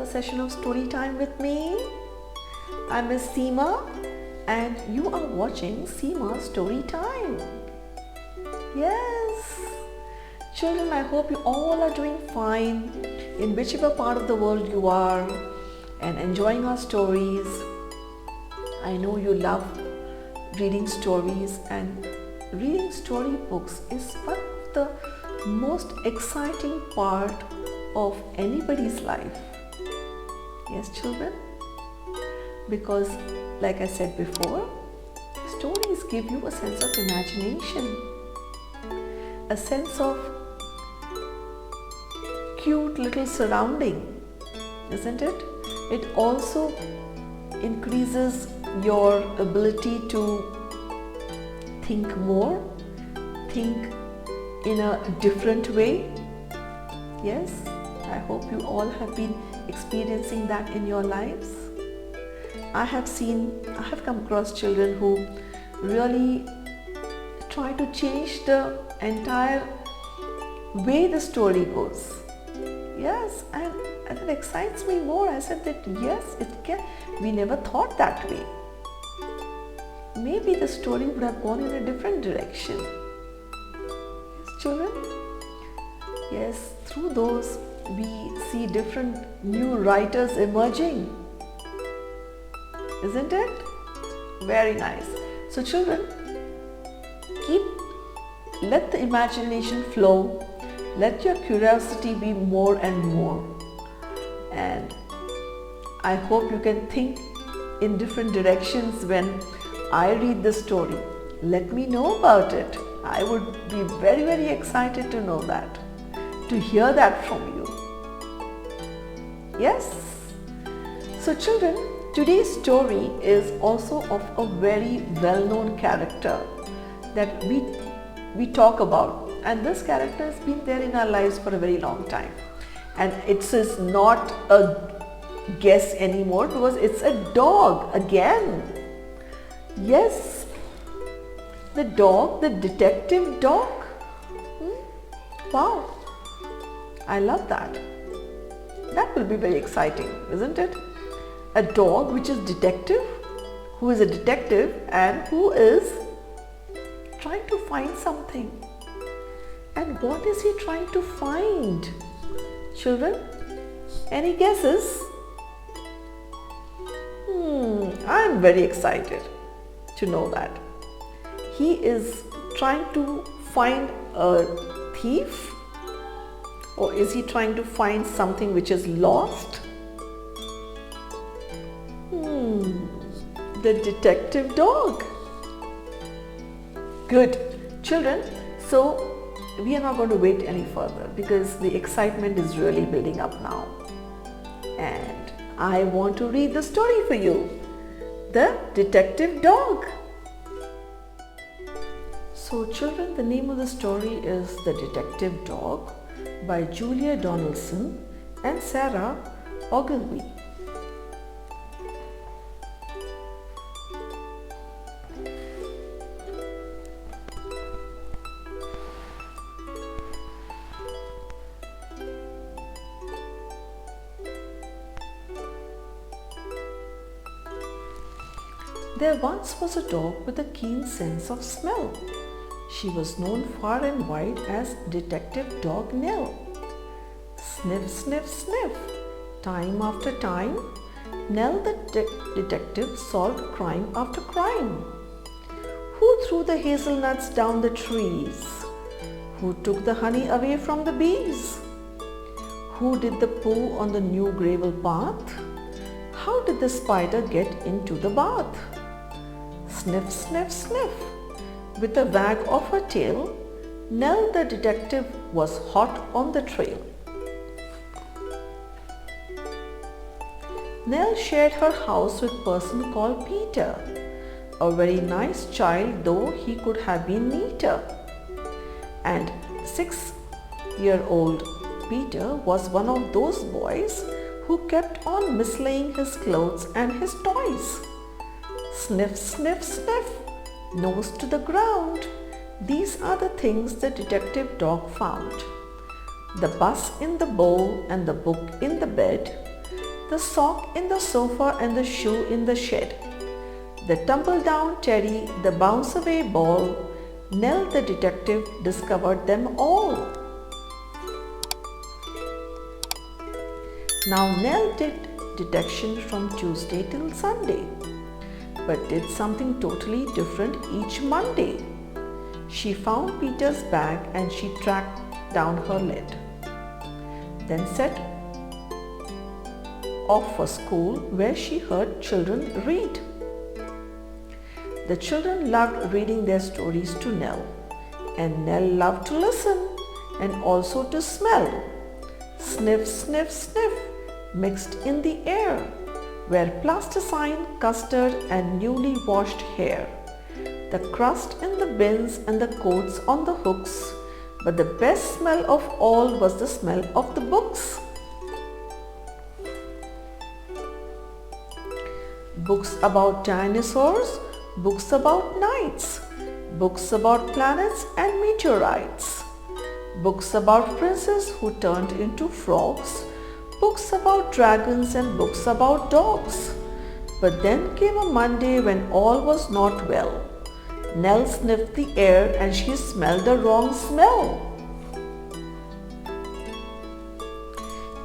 another session of story time with me. I'm Miss Seema and you are watching Seema Story Time. Yes, children, I hope you all are doing fine in whichever part of the world you are and enjoying our stories. I know you love reading stories, and reading storybooks is one of the most exciting part of anybody's life. Yes, children, because like I said before, stories give you a sense of imagination, a sense of cute little surrounding, isn't it? It also increases your ability to think more, think in a different way. Yes, I hope you all have been experiencing that in your lives. I have come across children who really try to change the entire way the story goes. Yes, and it excites me more. I said that yes, we never thought that way. Maybe the story would have gone in a different direction. Yes, children? Yes, through those we see different new writers emerging. Isn't it? Very nice. So children, let the imagination flow. Let your curiosity be more and more. And I hope you can think in different directions when I read the story. Let me know about it. I would be very, very excited to know that, to hear that from you. Yes? So children, today's story is also of a very well-known character that we talk about, and this character has been there in our lives for a very long time, and it is not a guess anymore because it's a dog again. Yes, the dog, the detective dog. Wow, I love that. That will be very exciting, isn't it? A dog which is detective, who is a detective and who is trying to find something. And what is he trying to find? Children, any guesses? I'm very excited to know that. He is trying to find a thief, or is he trying to find something which is lost? The detective dog. Good. Children, so we are not going to wait any further because the excitement is really building up now. And I want to read the story for you. The Detective Dog. So children, the name of the story is The Detective Dog by Julia Donaldson and Sarah Ogilvy. There once was a dog with a keen sense of smell. She was known far and wide as Detective Dog Nell. Sniff, sniff, sniff. Time after time, Nell the detective solved crime after crime. Who threw the hazelnuts down the trees? Who took the honey away from the bees? Who did the poo on the new gravel path? How did the spider get into the bath? Sniff, sniff, sniff. With a wag of her tail, Nell the detective was hot on the trail. Nell shared her house with a person called Peter, a very nice child though he could have been neater. And 6-year-old Peter was one of those boys who kept on mislaying his clothes and his toys. Sniff, sniff, sniff, nose to the ground. These are the things the detective dog found. The bus in the bowl and the book in the bed, the sock in the sofa and the shoe in the shed, the tumble-down teddy, the bounce-away ball. Nell the detective discovered them all. Now Nell did detection from Tuesday till Sunday, but did something totally different each Monday. She found Peter's bag and she tracked down her lid, then set off for school where she heard children read. The children loved reading their stories to Nell, and Nell loved to listen and also to smell. Sniff, sniff, sniff mixed in the air were plasticine, custard and newly washed hair, the crust in the bins and the coats on the hooks, but the best smell of all was the smell of the books. Books about dinosaurs, books about knights, books about planets and meteorites, books about princes who turned into frogs, books about dragons and books about dogs. But then came a Monday when all was not well. Nell sniffed the air and she smelled the wrong smell.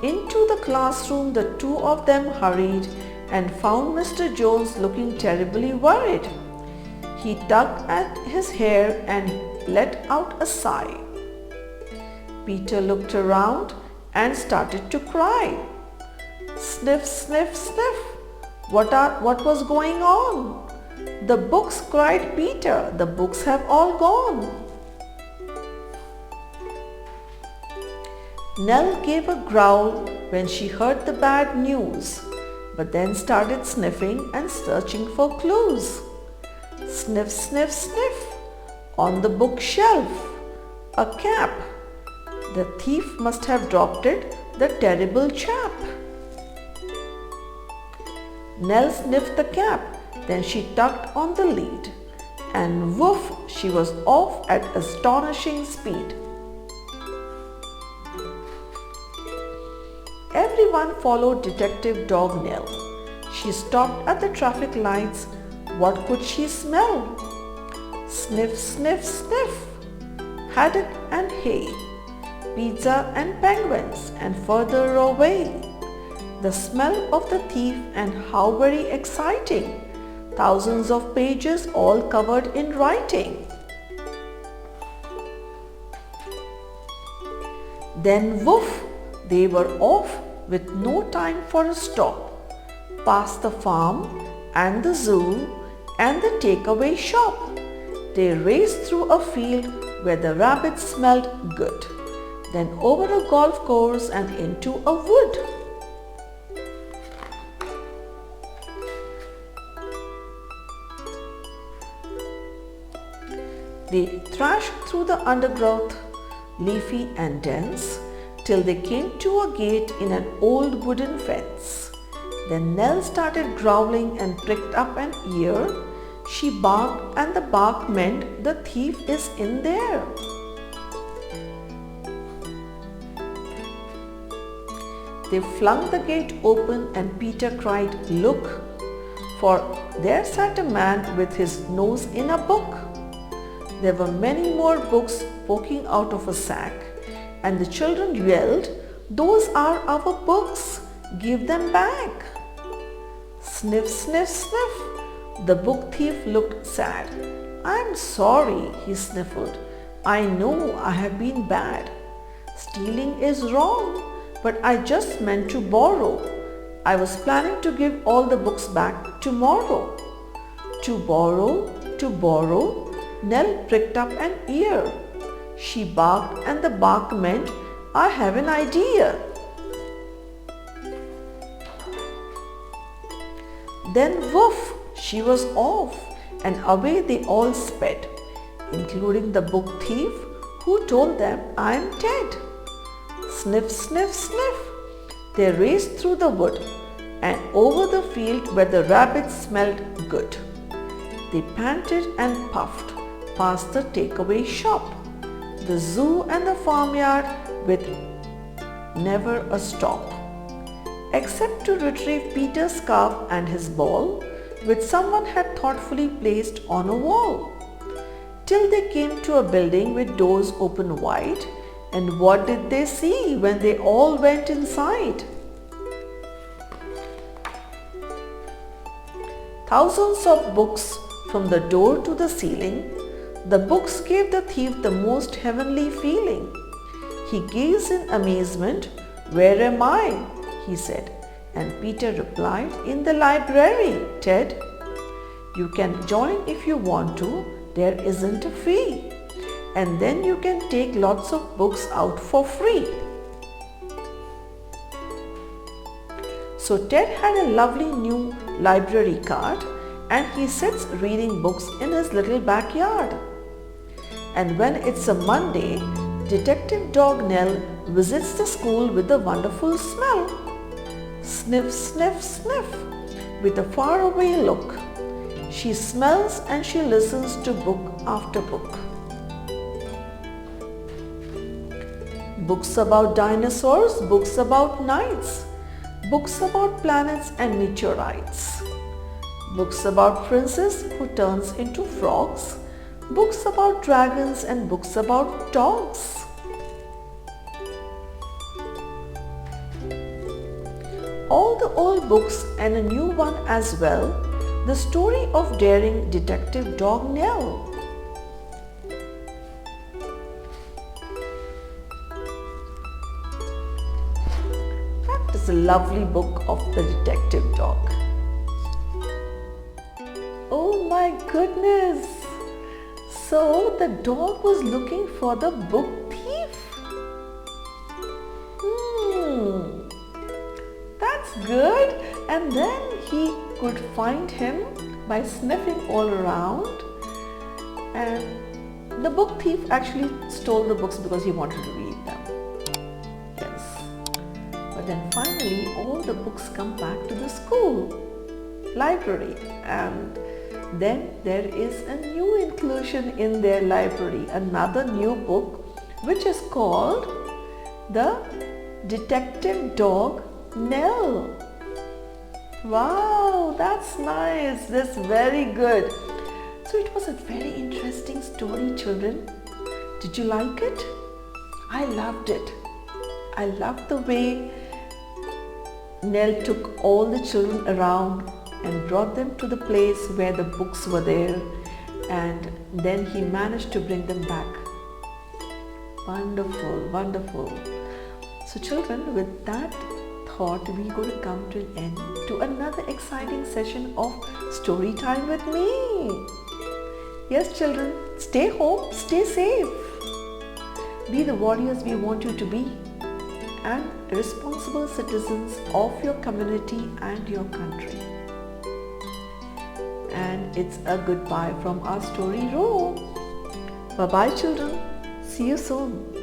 Into the classroom the two of them hurried and found Mr. Jones looking terribly worried. He tugged at his hair and let out a sigh. Peter looked around and started to cry. Sniff, sniff, sniff. What was going on? The books, cried Peter. The books have all gone. Nell gave a growl when she heard the bad news, but then started sniffing and searching for clues. Sniff, sniff, sniff. On the bookshelf, a cap. The thief must have dropped it, the terrible chap. Nell sniffed the cap, then she tugged on the lid, and woof, she was off at astonishing speed. Everyone followed Detective Dog Nell. She stopped at the traffic lights. What could she smell? Sniff, sniff, sniff. Haddock and hay, pizza and penguins, and further away, the smell of the thief, and how very exciting! Thousands of pages all covered in writing. Then woof, they were off with no time for a stop, past the farm and the zoo and the takeaway shop. They raced through a field where the rabbits smelled good, then over a golf course and into a wood. They thrashed through the undergrowth, leafy and dense, till they came to a gate in an old wooden fence. Then Nell started growling and pricked up an ear. She barked, and the bark meant the thief is in there. They flung the gate open and Peter cried, "Look!" For there sat a man with his nose in a book. There were many more books poking out of a sack, and the children yelled, "Those are our books! Give them back!" Sniff, sniff, sniff. The book thief looked sad. "I'm sorry," he sniffled. "I know I have been bad. Stealing is wrong, but I just meant to borrow. I was planning to give all the books back tomorrow." To borrow, Nell pricked up an ear. She barked, and the bark meant, "I have an idea." Then woof, she was off, and away they all sped, including the book thief, who told them, "I'm dead." Sniff, sniff, sniff. They raced through the wood and over the field where the rabbits smelled good. They panted and puffed past the takeaway shop, the zoo and the farmyard with never a stop. except to retrieve Peter's scarf and his ball, which someone had thoughtfully placed on a wall. Till they came to a building with doors open wide, and what did they see when they all went inside? Thousands of books from the door to the ceiling. The books gave the thief the most heavenly feeling. He gazed in amazement. "Where am I?" he said. And Peter replied, "In the library, Ted. You can join if you want to. There isn't a fee. And then you can take lots of books out for free." So Ted had a lovely new library card, and he sits reading books in his little backyard. And when it's a Monday, Detective Dog Nell visits the school with a wonderful smell. Sniff, sniff, sniff, with a faraway look. She smells and she listens to book after book. Books about dinosaurs, books about knights, books about planets and meteorites, books about princes who turns into frogs, books about dragons and books about dogs. All the old books and a new one as well, the story of daring Detective Dog Nell. That is a lovely book of the detective dog. Oh my goodness! So the dog was looking for the book thief? That's good. And then he could find him by sniffing all around. And the book thief actually stole the books because he wanted to read them. Yes. But then finally all the books come back to the school library, and then there is a new inclusion in their library, another new book which is called The Detective Dog Nell. Wow, that's nice. That's very good. So it was a very interesting story, children. Did you like it? I loved it. I loved the way Nell took all the children around and brought them to the place where the books were there, and then he managed to bring them back. Wonderful, wonderful. So children, with that thought, we're going to come to an end to another exciting session of story time with me. Yes children, stay home, stay safe. Be the warriors we want you to be, and responsible citizens of your community and your country. And it's a goodbye from our story room. Bye bye children. See you soon.